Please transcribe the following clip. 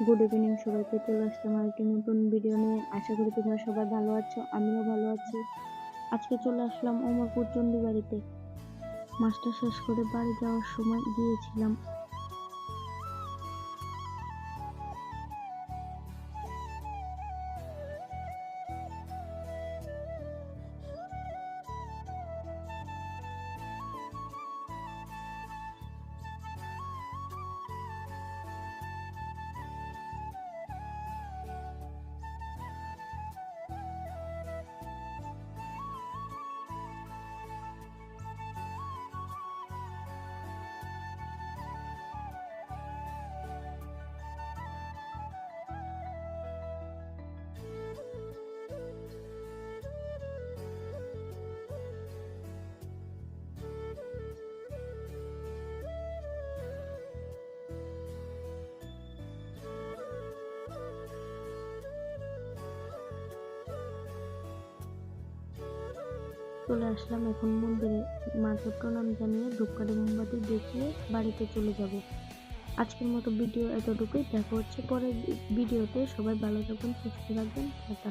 Good evening সবাইকে। চলে আসলাম আরেকটি নতুন ভিডিও নিয়ে। আশা করি তোমরা সবাই ভালো আছো, আমিও ভালো আছি। আজকে চলে আসলাম অমরপুর চণ্ডী বাড়িতে। মাস্টার শেষ করে বাড়ি যাওয়ার সময় গিয়েছিলাম। চলে আসলাম এখন মন্দিরে। মাকে প্রণাম জানিয়ে ধূপকাঠি মোমবাতি দেখিয়ে বাড়িতে চলে যাব। আজকের মতো ভিডিও এতটুকুই। দেখা হচ্ছে পরের ভিডিওতে। সবাই ভালো থাকবেন, সুস্থ থাকবেন। টাটা।